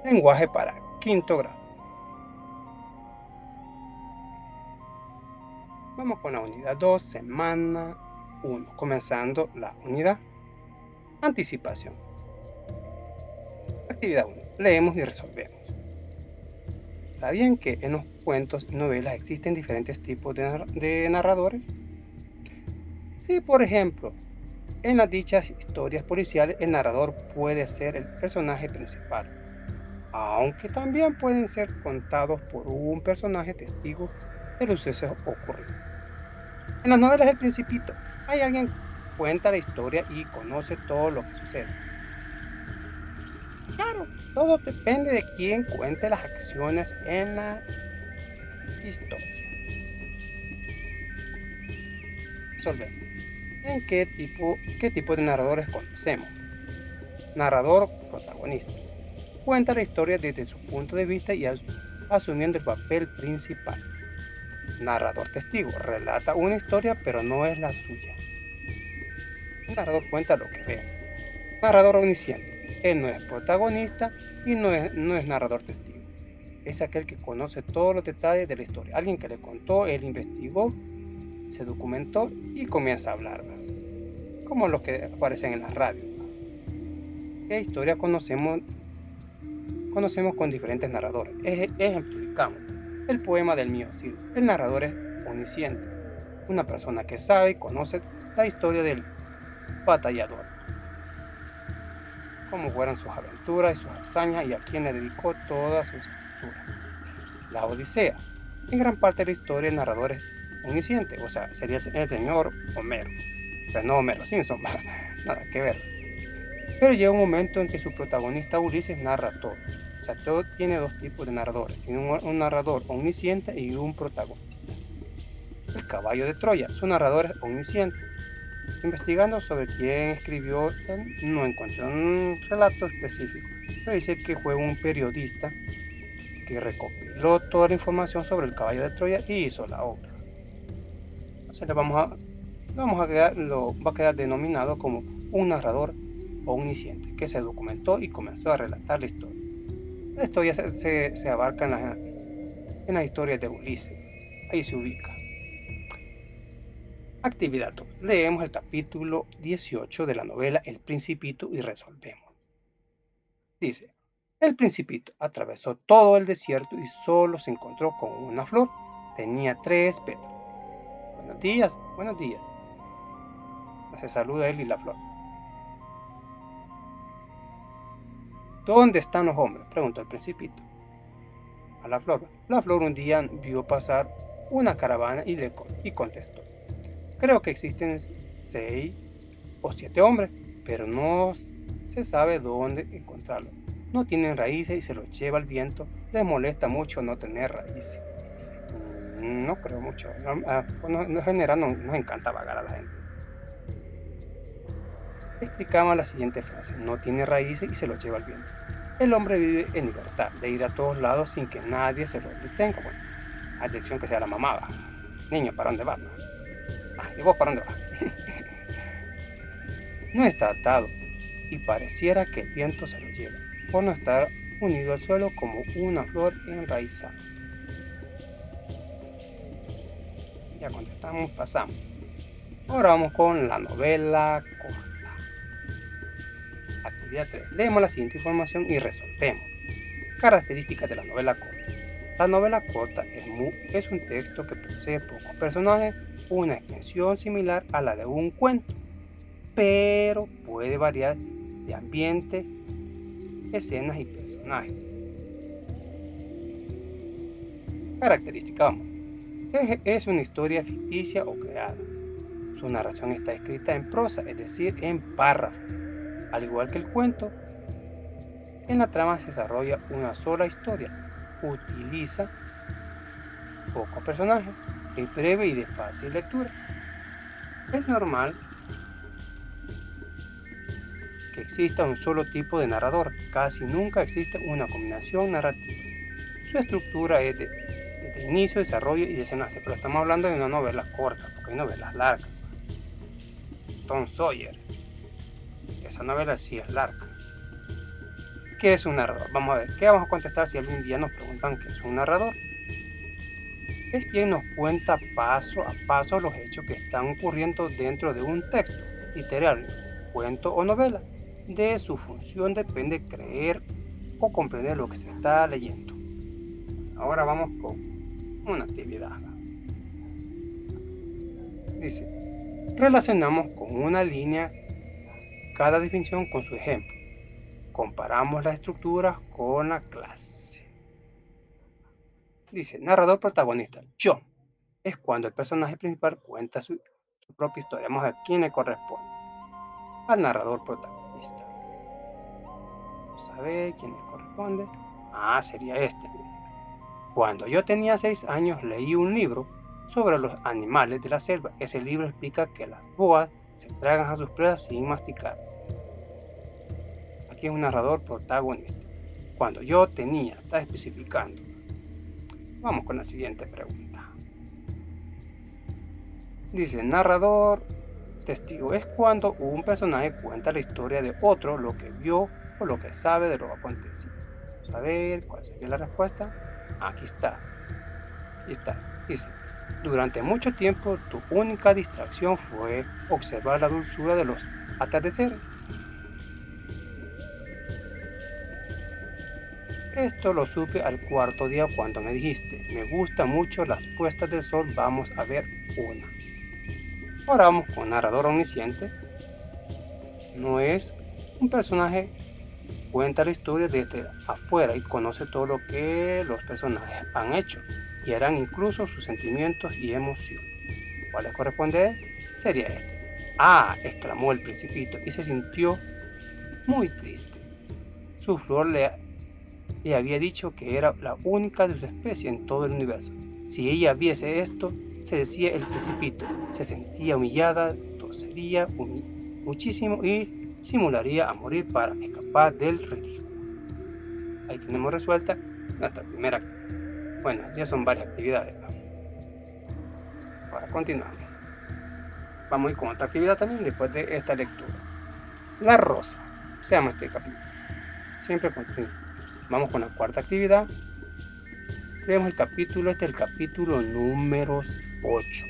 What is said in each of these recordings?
Lenguaje para quinto grado. Vamos con la unidad 2, semana 1, comenzando la unidad. Anticipación. Actividad 1. Leemos y resolvemos. ¿Sabían que en los cuentos y novelas existen diferentes tipos de narradores? Sí, por ejemplo, en las dichas historias policiales el narrador puede ser el personaje principal, aunque también pueden ser contados por un personaje testigo de los sucesos ocurridos. En las novelas El Principito, hay alguien que cuenta la historia y conoce todo lo que sucede. Claro, todo depende de quién cuente las acciones en la historia. Resolvemos. ¿Qué tipo de narradores conocemos? Narrador protagonista. Cuenta la historia desde su punto de vista y asumiendo el papel principal. Narrador testigo. Relata una historia pero no es la suya. El narrador cuenta lo que ve. Narrador omnisciente. Él no es protagonista y no es narrador testigo. Es aquel que conoce todos los detalles de la historia. Alguien que le contó, él investigó, se documentó y comienza a hablarla. Como los que aparecen en la radio. ¿Qué historia conocemos con diferentes narradores? Ejemplificamos. El poema del mío Cid. El narrador es omnisciente. Una persona que sabe y conoce la historia del batallador. Cómo fueron sus aventuras y sus hazañas y a quién le dedicó toda su escritura. La Odisea. En gran parte de la historia el narrador es omnisciente, o sea, sería el señor Homero. Pero no Homero Simpson, nada que ver. Pero llega un momento en que su protagonista Ulises narra todo. O sea, todo tiene dos tipos de narradores. Tiene un narrador omnisciente y un protagonista. El caballo de Troya, su narrador es omnisciente. Investigando sobre quién escribió, él no encontró un relato específico, pero dice que fue un periodista que recopiló toda la información sobre el caballo de Troya y hizo la obra. Entonces va a quedar denominado como un narrador omnisciente que se documentó y comenzó a relatar la historia. La historia se abarca en las historias de Ulises. Ahí se ubica. Actividad 2. Leemos el capítulo 18 de la novela El Principito y resolvemos. Dice, el Principito atravesó todo el desierto y solo se encontró con una flor. Tenía 3 pétalos. Buenos días, buenos días. Se saluda él y la flor. ¿Dónde están los hombres? Preguntó el Principito a la flor. La flor un día vio pasar una caravana y contestó. Creo que existen 6 o 7 hombres, pero no se sabe dónde encontrarlos. No tienen raíces y se los lleva el viento. Les molesta mucho no tener raíces. No creo mucho. Bueno, en general nos encanta vagar a la gente. Explicamos la siguiente frase. No tiene raíces y se los lleva el viento. El hombre vive en libertad de ir a todos lados sin que nadie se lo detenga. Bueno, a excepción que sea la mamá. Niño, ¿para dónde vas? ¿Y vos para dónde vas? No está atado y pareciera que el viento se lo lleva, por no estar unido al suelo como una flor enraizada. Ya contestamos, pasamos. Ahora vamos con la novela corta. Actividad 3. Leemos la siguiente información y resolvemos. Características de la novela corta. La novela corta es un texto que posee pocos personajes, una extensión similar a la de un cuento, pero puede variar de ambiente, escenas y personajes. Característica, vamos. Es una historia ficticia o creada. Su narración está escrita en prosa, es decir, en párrafos. Al igual que el cuento, en la trama se desarrolla una sola historia. Utiliza pocos personajes, es breve y de fácil lectura. Es normal que exista un solo tipo de narrador, casi nunca existe una combinación narrativa. Su estructura es de inicio, desarrollo y desenlace, pero estamos hablando de una novela corta, porque hay novelas largas. Tom Sawyer, esa novela sí es larga. ¿Qué es un narrador? Vamos a ver, ¿qué vamos a contestar si algún día nos preguntan qué es un narrador? Es quien nos cuenta paso a paso los hechos que están ocurriendo dentro de un texto literario, cuento o novela. De su función depende creer o comprender lo que se está leyendo. Ahora vamos con una actividad. Dice, relacionamos con una línea cada definición con su ejemplo. Comparamos las estructuras con la clase. Dice, narrador protagonista. Yo. Es cuando el personaje principal cuenta su propia historia. Vamos a ver quién le corresponde. Al narrador protagonista. Vamos a ver quién le corresponde. Sería este. Cuando yo tenía 6 años leí un libro sobre los animales de la selva. Ese libro explica que las boas se tragan a sus presas sin masticar. Aquí es un narrador protagonista. Cuando yo tenía, está especificando. Vamos con la siguiente pregunta. Dice, narrador testigo es cuando un personaje cuenta la historia de otro, lo que vio o lo que sabe de lo acontecido. Vamos a ver cuál sería la respuesta. Aquí está. Aquí está. Dice, durante mucho tiempo tu única distracción fue observar la dulzura de los atardeceres. Esto lo supe al cuarto día cuando me dijiste, me gustan mucho las puestas del sol, vamos a ver una. Ahora vamos con narrador omnisciente. No es un personaje, cuenta la historia desde afuera y conoce todo lo que los personajes han hecho y harán, incluso sus sentimientos y emociones. ¿Cuál le corresponde a él? Sería este. Exclamó el Principito y se sintió muy triste. Su flor le había dicho que era la única de su especie en todo el universo. Si ella viese esto, se decía el Principito, se sentía humillada, tosería muchísimo y simularía a morir para escapar del ridículo. Ahí tenemos resuelta nuestra primera actividad. Bueno, ya son varias actividades, ¿no? Ahora continuamos. Vamos a ir con otra actividad también después de esta lectura. La rosa. Se llama este capítulo. Siempre continúa. Vamos con la cuarta actividad. Vemos el capítulo, este es el capítulo número 8.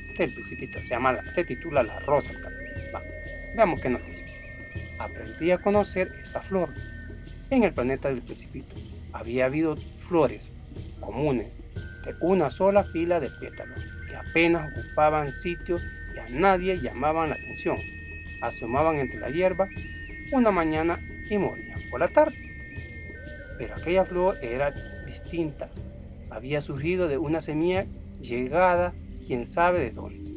Este es el Principito, se titula La rosa el capítulo. Veamos qué nos dice. Aprendí a conocer esa flor. En el planeta del Principito había habido flores comunes de una sola fila de pétalos que apenas ocupaban sitio y a nadie llamaban la atención. Asomaban entre la hierba una mañana y morían por la tarde. Pero aquella flor era distinta. Había surgido de una semilla llegada quién sabe de dónde.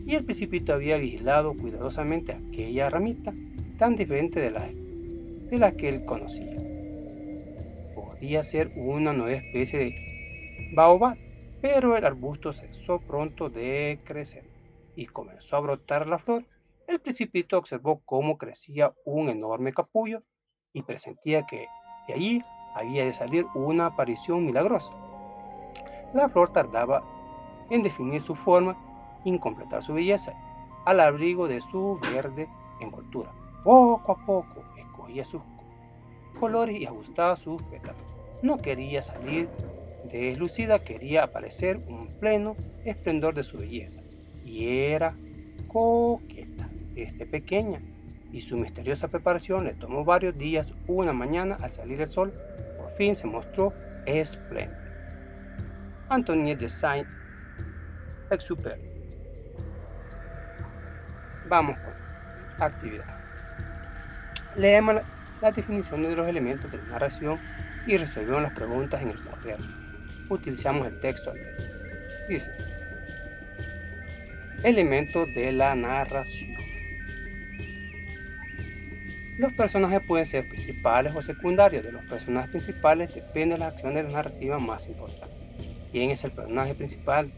Y el Principito había vigilado cuidadosamente aquella ramita tan diferente de la que él conocía. Podía ser una nueva especie de baobab, pero el arbusto cesó pronto de crecer y comenzó a brotar la flor. El Principito observó cómo crecía un enorme capullo y presentía que de allí había de salir una aparición milagrosa. La flor tardaba en definir su forma y en completar su belleza, al abrigo de su verde envoltura. Poco a poco escogía sus colores y ajustaba sus pétalos. No quería salir deslucida, quería aparecer un pleno esplendor de su belleza. Y era coqueta desde pequeña, y su misteriosa preparación le tomó varios días. Una mañana, al salir el sol, por fin se mostró espléndida. Antoine de Saint-Exupéry. Vamos con actividad. Leemos las definiciones de los elementos de la narración y resolvemos las preguntas en el cuaderno. Utilizamos el texto anterior. Dice, elementos de la narración. Los personajes pueden ser principales o secundarios. De los personajes principales depende de las acciones de la narrativa más importantes. ¿Quién es el personaje principal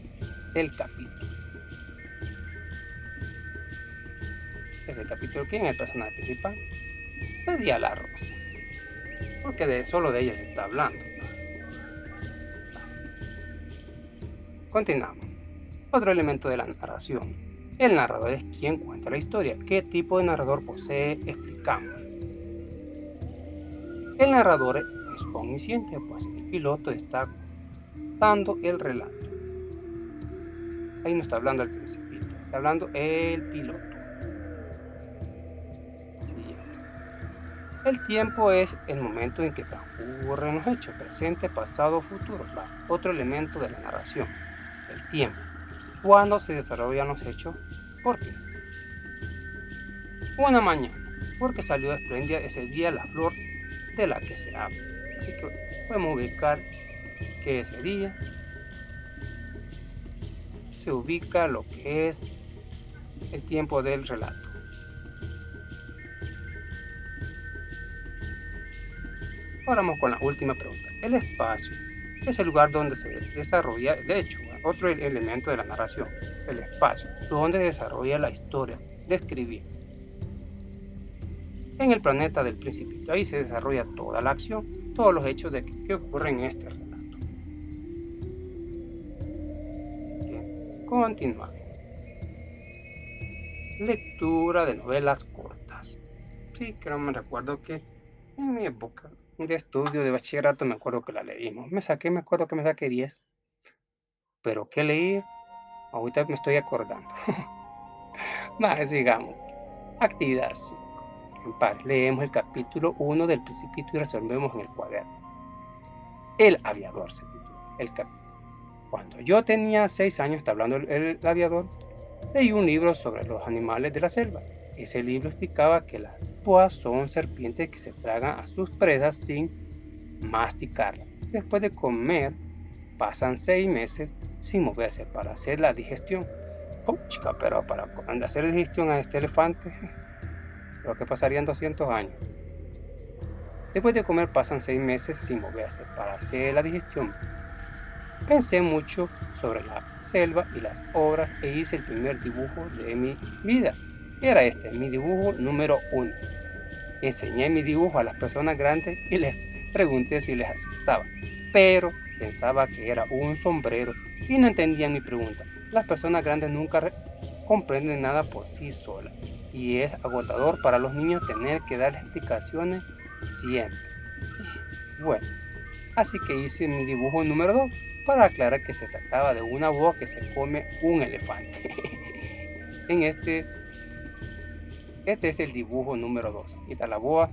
del capítulo? ¿Es el capítulo quién es el personaje principal? Sería la rosa, porque solo de ella se está hablando. Continuamos. Otro elemento de la narración. El narrador es quien cuenta la historia. ¿Qué tipo de narrador posee? Explicamos. El narrador es omnisciente, pues el piloto está dando el relato. Ahí no está hablando el principito, está hablando el piloto. Sí. El tiempo es el momento en que transcurren los hechos, presente, pasado, futuro. Va. Otro elemento de la narración, el tiempo. ¿Cuándo se desarrollan los hechos? ¿Por qué? Una mañana, porque salió espléndida ese día la flor de la que se habla. Así que podemos ubicar que ese día se ubica lo que es el tiempo del relato. Ahora vamos con la última pregunta. El espacio es el lugar donde se desarrolla el hecho, otro elemento de la narración, el espacio, donde se desarrolla la historia de escribir. En el planeta del Principito, ahí se desarrolla toda la acción, todos los hechos que ocurren en este relato. Así que continuamos. Lectura de novelas cortas. Sí, creo me recuerdo que en mi época de estudio de bachillerato me acuerdo que la leímos. Me acuerdo que me saqué 10, pero ¿qué leí? Ahorita me estoy acordando. Más, sigamos. Actividad 5. En par, leemos el capítulo 1 del Principito y resolvemos en el cuaderno. El aviador se titula el capítulo. Cuando yo tenía 6 años, está hablando el aviador, leí un libro sobre los animales de la selva. Ese libro explicaba que las boas son serpientes que se tragan a sus presas sin masticarlas. Después de comer, pasan 6 meses sin moverse para hacer la digestión. Chica, pero para hacer digestión a este elefante, creo que pasarían 200 años. Después de comer pasan 6 meses sin moverse para hacer la digestión. Pensé mucho sobre la selva y las obras e hice el primer dibujo de mi vida. Era este, mi dibujo número 1. Enseñé mi dibujo a las personas grandes y les pregunté si les asustaba, pero pensaba que era un sombrero y no entendían mi pregunta. Las personas grandes nunca comprenden nada por sí solas y es agotador para los niños tener que dar explicaciones siempre. Bueno, así que hice mi dibujo número 2 para aclarar que se trataba de una boa que se come un elefante. En este es el dibujo número 2. Y está la boa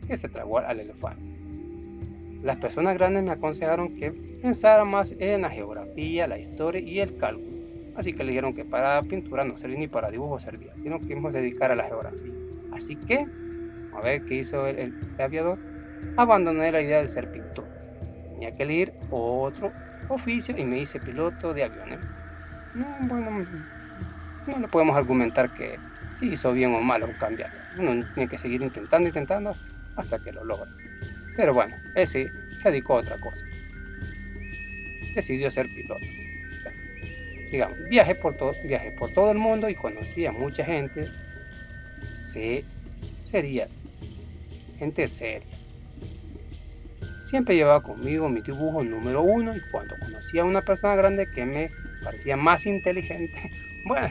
que se tragó al elefante. Las personas grandes me aconsejaron que pensara más en la geografía, la historia y el cálculo. Así que le dijeron que para pintura no servía ni para dibujo servía, sino que íbamos a dedicar a la geografía. Así que, a ver qué hizo el aviador, abandoné la idea de ser pintor. Tenía que elegir otro oficio y me hice piloto de aviones. Bueno, no le podemos argumentar que si hizo bien o mal o cambiar. Uno tiene que seguir intentando hasta que lo logra. Pero bueno, él sí se dedicó a otra cosa. Decidió ser piloto. Bueno, sigamos. Viajé por todo el mundo y conocí a mucha gente. Sería gente seria. Siempre llevaba conmigo mi dibujo número 1 y cuando conocía a una persona grande que me parecía más inteligente, bueno,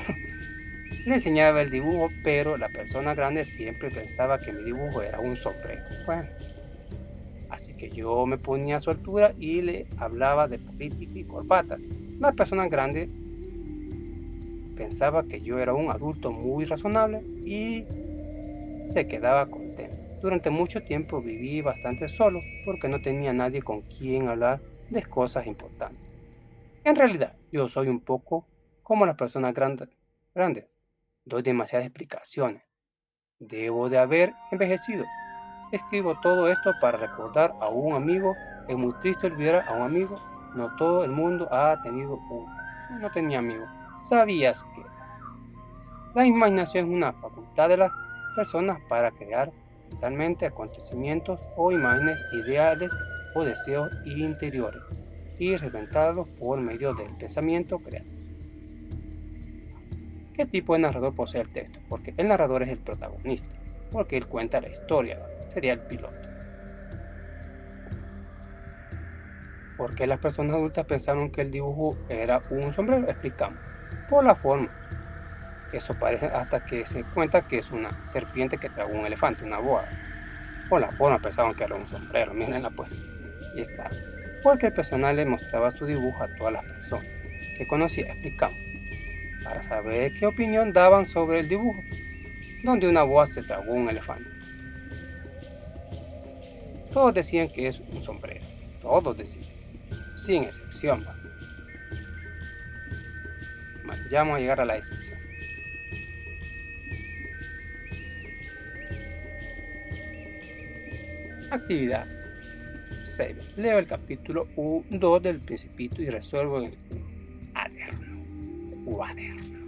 le enseñaba el dibujo, pero la persona grande siempre pensaba que mi dibujo era un sombrero. Bueno, así que yo me ponía a su altura y le hablaba de política y corbatas. La persona grande pensaba que yo era un adulto muy razonable y se quedaba contento. Durante mucho tiempo viví bastante solo porque no tenía nadie con quien hablar de cosas importantes. En realidad, yo soy un poco como las personas grandes. Doy demasiadas explicaciones. Debo de haber envejecido. Escribo todo esto para recordar a un amigo. Es muy triste olvidar a un amigo. No todo el mundo ha tenido uno. No tenía amigo. ¿Sabías que la imaginación es una facultad de las personas para crear mentalmente acontecimientos o imágenes ideales o deseos interiores y reventarlos por medio del pensamiento creativo? ¿Qué tipo de narrador posee el texto? Porque el narrador es el protagonista, porque él cuenta la historia, sería el piloto. ¿Por qué las personas adultas pensaron que el dibujo era un sombrero? Explicamos. Por la forma. Eso parece hasta que se cuenta que es una serpiente que tragó un elefante, una boa. Por la forma pensaban que era un sombrero, mírenla pues. Y estaba. Porque el personal le mostraba su dibujo a todas las personas que conocía, explicamos, para saber qué opinión daban sobre el dibujo, donde una boa se tragó un elefante. Todos decían que es un sombrero, todos decían, sin excepción. Va. Bueno, ya vamos a llegar a la excepción. Actividad 6. Leo el capítulo 2 del Principito y resuelvo en el cuaderno.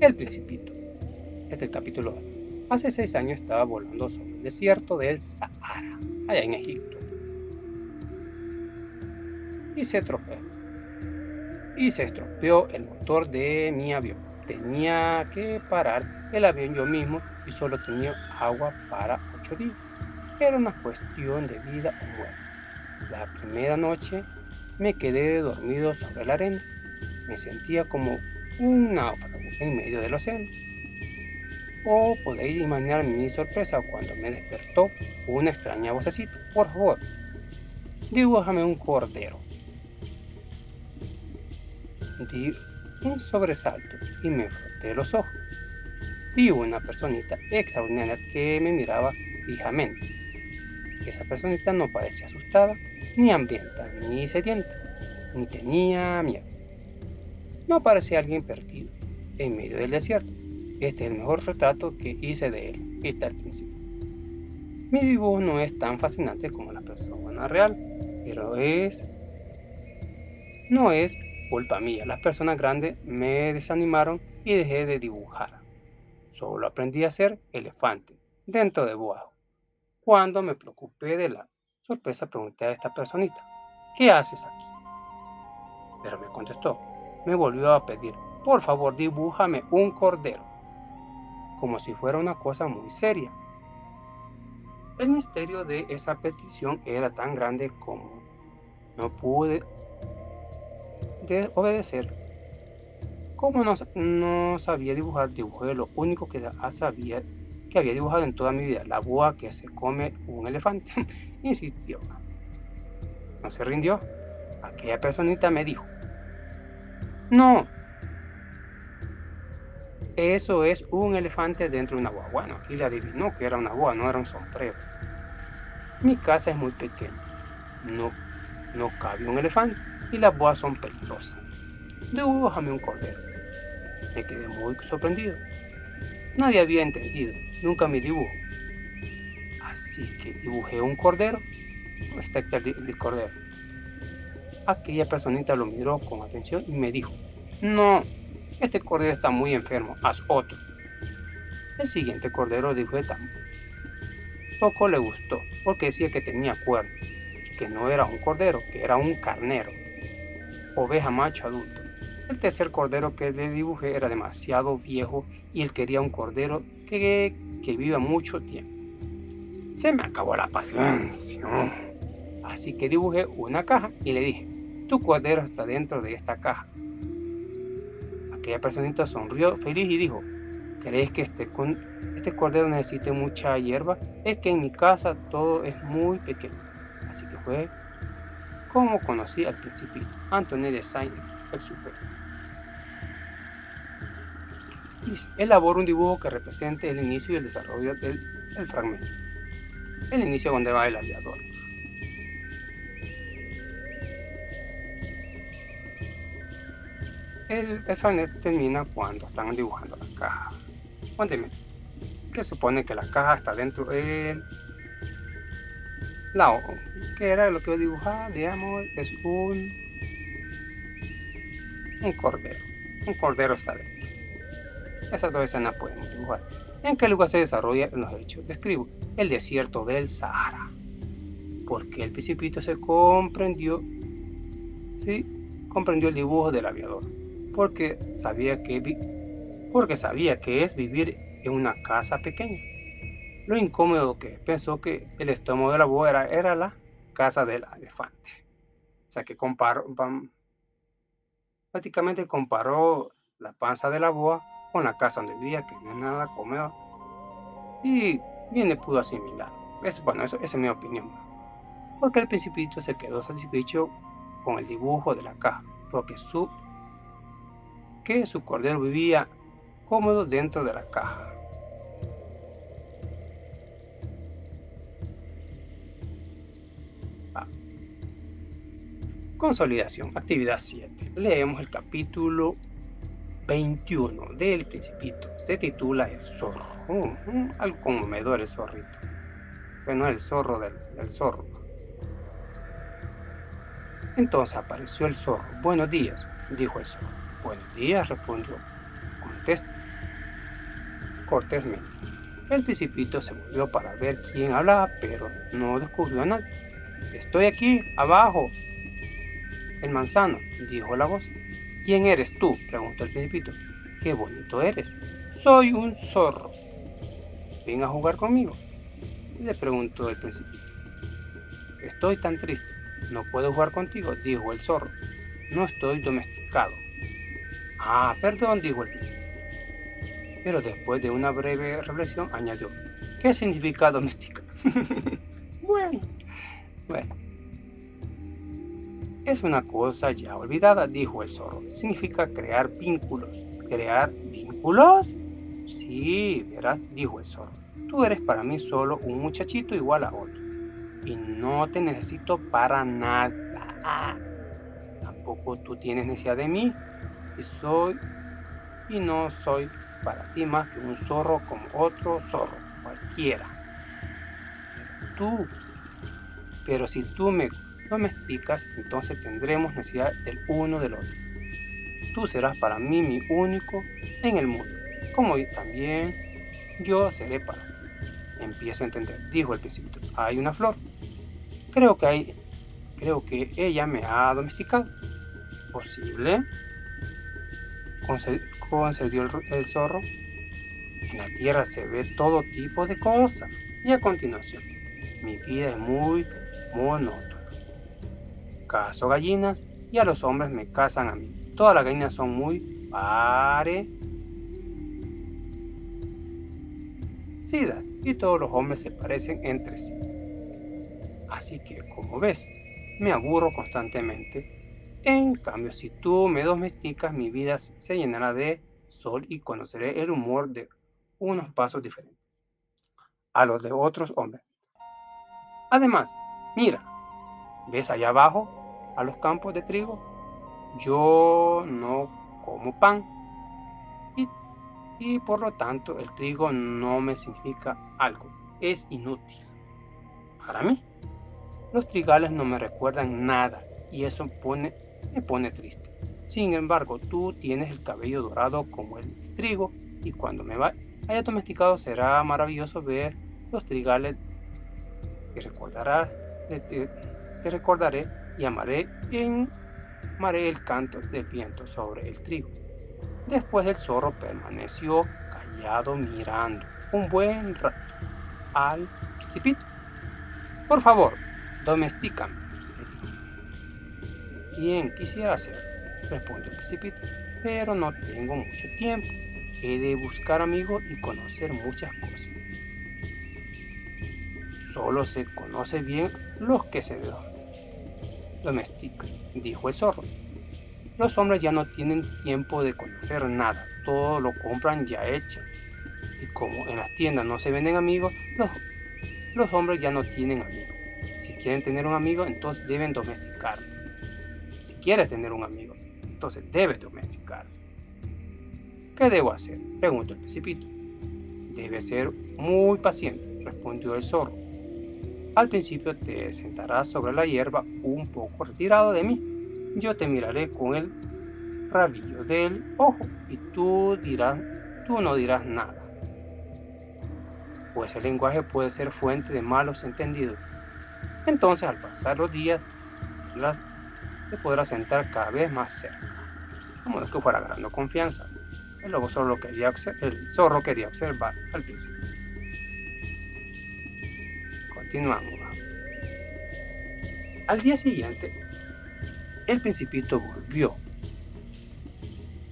El Principito. Este es el capítulo 2. Hace 6 años estaba volando sobre el desierto del Sahara, allá en Egipto, y se estropeó el motor de mi avión. Tenía que parar el avión yo mismo y solo tenía agua para 8 días. Era una cuestión de vida o muerte. La primera noche me quedé dormido sobre la arena. Me sentía como un náufrago en medio del océano. O podéis imaginar mi sorpresa cuando me despertó una extraña vocecita. Por favor, dibújame un cordero. Di un sobresalto y me froté los ojos. Vi una personita extraordinaria que me miraba fijamente. Esa personita no parecía asustada, ni hambrienta, ni sedienta, ni tenía miedo. No parecía alguien perdido en medio del desierto. Este es el mejor retrato que hice de él. Está al principio. Mi dibujo no es tan fascinante como la persona real, pero no es culpa mía. Las personas grandes me desanimaron y dejé de dibujar. Solo aprendí a ser elefante dentro de Boao. Cuando me preocupé de la sorpresa, pregunté a esta personita, ¿qué haces aquí? Pero me contestó, me volvió a pedir, por favor, dibújame un cordero, como si fuera una cosa muy seria. El misterio de esa petición era tan grande como no pude obedecer. Como no sabía dibujar, dibujé lo único que sabía que había dibujado en toda mi vida, la boa que se come un elefante. Insistió, no se rindió. Aquella personita me dijo, no, eso es un elefante dentro de una boa. Bueno, aquí le adivinó que era una boa, no era un sombrero. Mi casa es muy pequeña, no, no cabe un elefante y las boas son peligrosas. Dibújame un cordero. Me quedé muy sorprendido. Nadie había entendido nunca mi dibujo. Así que dibujé un cordero. ¿Dónde está el cordero? Aquella personita lo miró con atención y me dijo, no, este cordero está muy enfermo, haz otro. El siguiente cordero dibujé tampoco le gustó, porque decía que tenía cuernos y que no era un cordero, que era un carnero, oveja macho adulto. El tercer cordero que le dibujé era demasiado viejo y él quería un cordero que viva mucho tiempo. Se me acabó la paciencia. Así que dibujé una caja y le dije, tu cordero está dentro de esta caja. Aquella personita sonrió feliz y dijo, ¿crees que este cordero necesite mucha hierba? Es que en mi casa todo es muy pequeño. Así que fue como conocí al principito, Antoine de Saint-Exupéry. Dice, elabora un dibujo que represente el inicio y el desarrollo del fragmento. El inicio donde va el aviador. El fragmento termina cuando están dibujando la caja. Cuénteme, ¿qué supone que la caja está dentro del lado? ¿Qué era lo que yo dibujaba? Digamos, es un cordero. Un cordero está dentro. Esas dos escenas podemos dibujar. ¿En qué lugar se desarrollan los hechos? Describo el desierto del Sahara. Porque el principito sí, comprendió el dibujo del aviador. Porque porque sabía que es vivir en una casa pequeña. Lo incómodo que pensó que el estómago de la boa era la casa del elefante. O sea que prácticamente comparó la panza de la boa con la casa donde vivía, que no es nada cómodo. Y bien le pudo asimilar. Bueno, esa es mi opinión. Porque el Principito se quedó satisfecho con el dibujo de la caja, porque que su cordero vivía cómodo dentro de la caja. Ah, consolidación, actividad 7. Leemos el capítulo 21 del Principito. Se titula El zorro. Algo conmovedor el zorrito. Bueno, el zorro del zorro. Entonces apareció el zorro. Buenos días, dijo el zorro. Buenos días, respondió cortésmente. El Principito se volvió para ver quién hablaba, pero no descubrió a nadie. Estoy aquí, abajo, el manzano, dijo la voz. ¿Quién eres tú? Preguntó el Principito. Qué bonito eres. Soy un zorro. ¿Ven a jugar conmigo? Le preguntó el Principito. Estoy tan triste. No puedo jugar contigo, dijo el zorro. No estoy domesticado. Ah, perdón, dijo el Principito. Pero después de una breve reflexión añadió, ¿qué significa domesticar? bueno, bueno, es una cosa ya olvidada, dijo el zorro. Significa crear vínculos. ¿Crear vínculos? Sí, verás, dijo el zorro. Tú eres para mí solo un muchachito igual a otro. Y no te necesito para nada. Tampoco tú tienes necesidad de mí. Y no soy para ti más que un zorro como otro zorro, cualquiera. Pero si tú me domesticas, entonces tendremos necesidad del uno del otro. Tú serás para mí mi único en el mundo, como también yo seré para ti. Empiezo a entender, dijo el Principito. Hay una flor. Creo que ella me ha domesticado. ¿Posible? Concedió el zorro. En la tierra se ve todo tipo de cosas. Y a continuación, mi vida es muy monótona. Cazo gallinas y a los hombres me cazan a mí. Todas las gallinas son muy parecidas y todos los hombres se parecen entre sí. Así que, como ves, me aburro constantemente. En cambio, si tú me domesticas, mi vida se llenará de sol y conoceré el humor de unos pasos diferentes a los de otros hombres. Además, mira, ¿ves allá abajo a los campos de trigo? Yo no como pan y, y por lo tanto el trigo no me significa algo, es inútil. Para mí, los trigales no me recuerdan nada y eso me pone triste. Sin embargo, tú tienes el cabello dorado como el trigo y cuando haya domesticado será maravilloso ver los trigales. Te recordaré y amaré el canto del viento sobre el trigo. Después el zorro permaneció callado mirando un buen rato al Principito. Por favor, domestícame, le dijo. Bien, quisiera hacerlo, respondió el Principito, pero no tengo mucho tiempo. He de buscar amigos y conocer muchas cosas. Solo se conoce bien los que se domestican, dijo el zorro. Los hombres ya no tienen tiempo de conocer nada, todo lo compran ya hecho. Y como en las tiendas no se venden amigos, los hombres ya no tienen amigos. Si quieren tener un amigo, entonces deben domesticarlo. Si quieres tener un amigo, entonces debes domesticarlo. ¿Qué debo hacer? Preguntó el Principito. Debes ser muy paciente, respondió el zorro. Al principio te sentarás sobre la hierba un poco retirado de mí. Yo te miraré con el rabillo del ojo y tú no dirás nada, pues el lenguaje puede ser fuente de malos entendidos. Entonces, al pasar los días, te podrás sentar cada vez más cerca, como que fuera ganando confianza. El zorro quería observar al principio. Continuamos. Al día siguiente, el Principito volvió.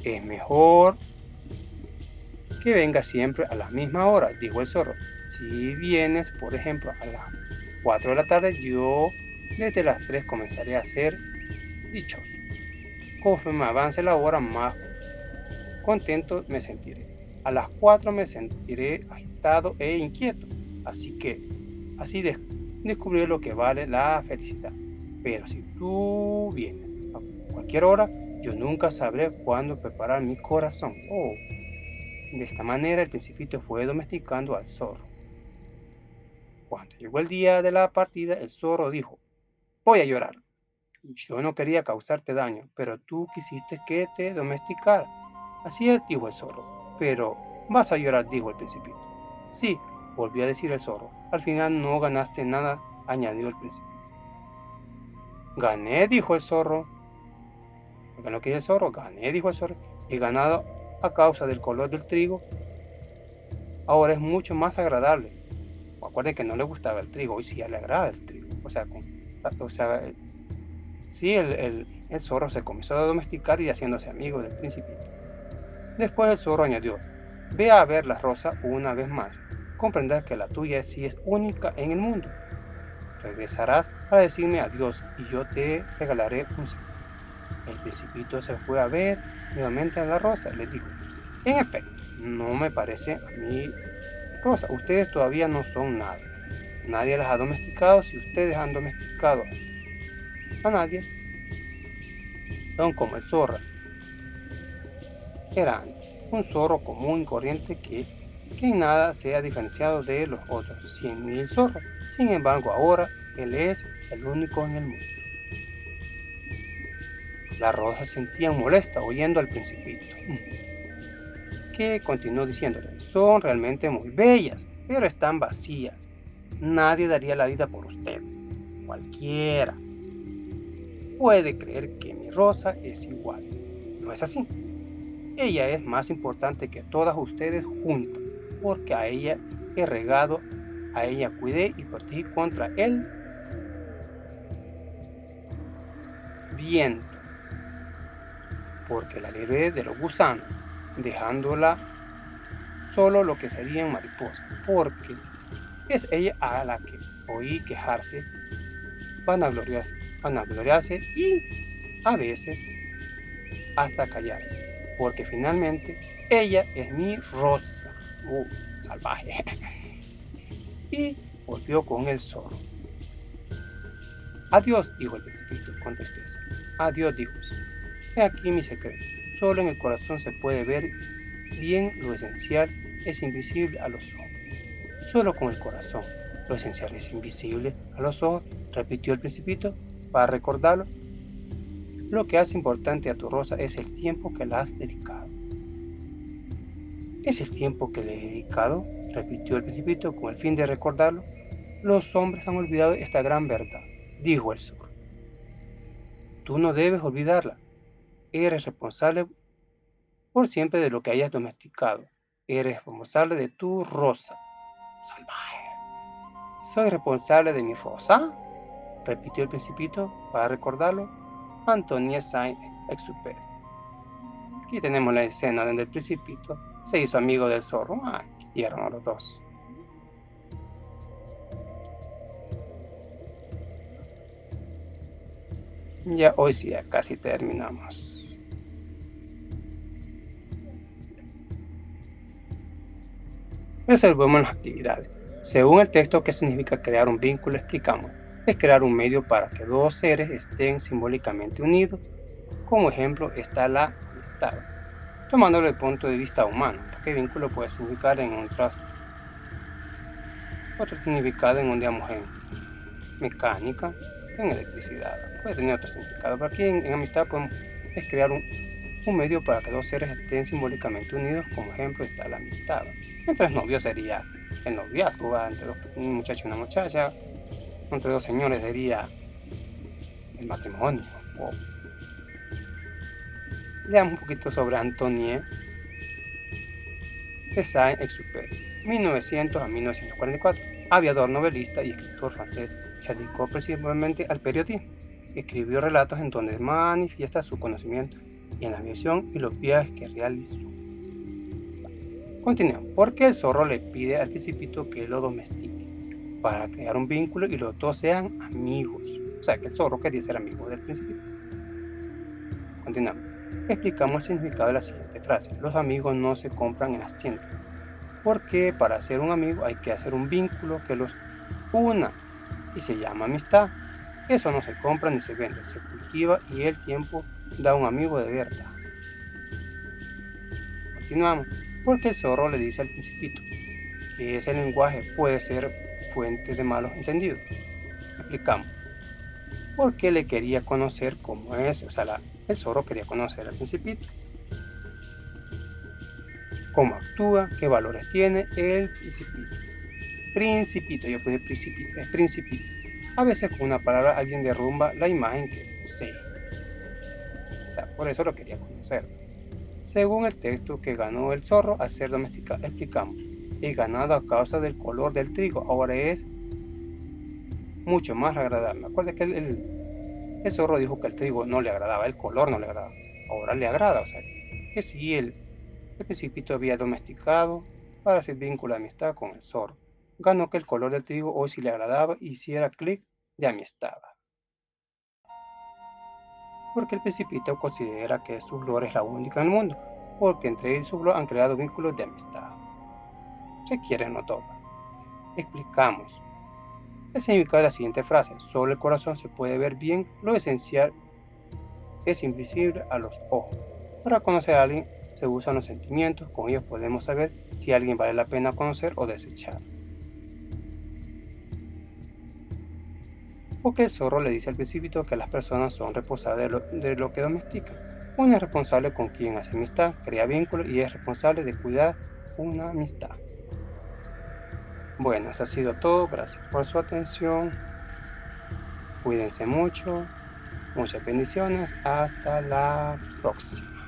Es mejor Que venga siempre a la misma hora, dijo el zorro. Si vienes, por ejemplo, a las 4 de la tarde, yo desde las 3 comenzaré a ser dichoso. Conforme avance la hora, más contento me sentiré. A las 4 me sentiré agitado e inquieto. Así que así descubriré lo que vale la felicidad. Pero si tú vienes a cualquier hora, yo nunca sabré cuándo preparar mi corazón. Oh, de esta manera el principito fue domesticando al zorro. Cuando llegó el día de la partida, el zorro dijo: voy a llorar. Yo no quería causarte daño, pero tú quisiste que te domesticara. Así es, dijo el zorro. Pero vas a llorar, dijo el principito. Sí, volvió a decir el zorro. Al final no ganaste nada, añadió el principito. Gané, dijo el zorro. ¿Ganó que el zorro? Gané, dijo el zorro. He ganado a causa del color del trigo. Ahora es mucho más agradable. Acuérdense que no le gustaba el trigo, hoy sí le agrada el trigo. Sí, el zorro se comenzó a domesticar y haciéndose amigo del principito. Después el zorro añadió: ve a ver la rosa una vez más. Comprenderás que la tuya sí es única en el mundo. Regresarás para decirme adiós y yo te regalaré un secreto. El principito se fue a ver nuevamente a la rosa y le dijo: en efecto, no me parece a mí rosa. Ustedes todavía no son nada. Nadie las ha domesticado. Si ustedes han domesticado a nadie, son como el zorro era antes, un zorro común y corriente que en nada se ha diferenciado de los otros 100.000 zorros. Sin embargo, ahora él es el único en el mundo. La rosa se sentía molesta oyendo al principito, que continuó diciéndole: son realmente muy bellas, pero están vacías. Nadie daría la vida por ustedes. Cualquiera puede creer que mi rosa es igual. No es así. Ella es más importante que todas ustedes juntas, porque a ella he regado, a ella cuidé y protegí contra el viento, porque la libré de los gusanos, dejándola solo lo que serían mariposas, porque es ella a la que oí quejarse, vanagloriarse y a veces hasta callarse, porque finalmente ella es mi rosa. Salvaje. Y volvió con el zorro. Adiós, dijo el principito con tristeza. Adiós, dijo. He aquí mi secreto. Solo en el corazón se puede ver bien lo esencial, es invisible a los ojos. Solo con el corazón. Lo esencial es invisible a los ojos, repitió el principito para recordarlo. Lo que hace importante a tu rosa es el tiempo que la has dedicado. Es el tiempo que le he dedicado, repitió el principito con el fin de recordarlo. Los hombres han olvidado esta gran verdad, dijo el zorro. Tú no debes olvidarla. Eres responsable por siempre de lo que hayas domesticado. Eres responsable de tu rosa. Salvaje. ¿Soy responsable de mi rosa?, repitió el principito para recordarlo. Antoine Saint-Exupéry. Aquí tenemos la escena donde el principito se hizo amigo del zorro. Y eran los dos. Ya hoy sí, ya casi terminamos. Resolvemos las actividades. Según el texto, ¿qué significa crear un vínculo? Explicamos. Es crear un medio para que dos seres estén simbólicamente unidos. Como ejemplo está la amistad, tomándolo desde el punto de vista humano, porque vínculo puede significar en otro significado digamos, en mecánica, en electricidad, puede tener otro significado, pero aquí en amistad es crear un medio para que dos seres estén simbólicamente unidos. Como ejemplo está la amistad. Entre novios sería el noviazgo, entre un muchacho y una muchacha. Entre dos señores sería el matrimonio. Leamos un poquito sobre Antoine de Saint-Exupéry, 1900 a 1944. Aviador, novelista y escritor francés, se dedicó principalmente al periodismo. Escribió relatos en donde manifiesta su conocimiento en la aviación y los viajes que realizó. Continuamos. Porque el zorro le pide al principito que lo domestique para crear un vínculo y los dos sean amigos. O sea, que el zorro quería ser amigo del principito. Continuamos. Explicamos el significado de la siguiente frase. Los amigos no se compran en las tiendas. Porque para ser un amigo hay que hacer un vínculo que los una y se llama amistad. Eso no se compra ni se vende, se cultiva y el tiempo da un amigo de verdad. Continuamos. Porque el zorro le dice al principito que ese lenguaje puede ser fuente de malos entendidos. Explicamos. Porque le quería conocer cómo es, o sea, el zorro quería conocer al principito, cómo actúa, qué valores tiene el principito. Principito, yo puse principito, es principito. A veces con una palabra alguien derrumba la imagen que posee. O sea, por eso lo quería conocer. Según el texto que ganó el zorro al ser domesticado, explicamos. He ganado a causa del color del trigo. Ahora es mucho más agradable. Acuérdense que el zorro dijo que el trigo no le agradaba, el color no le agradaba. Ahora le agrada, o sea, que sí, el principito había domesticado para hacer vínculo de amistad con el zorro. Ganó que el color del trigo hoy sí le agradaba y hiciera clic de amistad. Porque el principito considera que su flor es la única en el mundo, porque entre él y su flor han creado vínculos de amistad. Se quieren no todos. Explicamos. El significado de la siguiente frase, solo el corazón se puede ver bien, lo esencial es invisible a los ojos. Para conocer a alguien se usan los sentimientos, con ellos podemos saber si alguien vale la pena conocer o desechar. Porque el zorro le dice al principito que las personas son responsables de lo que domestican. Uno es responsable con quien hace amistad, crea vínculos y es responsable de cuidar una amistad. Bueno, eso ha sido todo. Gracias por su atención. Cuídense mucho. Muchas bendiciones. Hasta la próxima.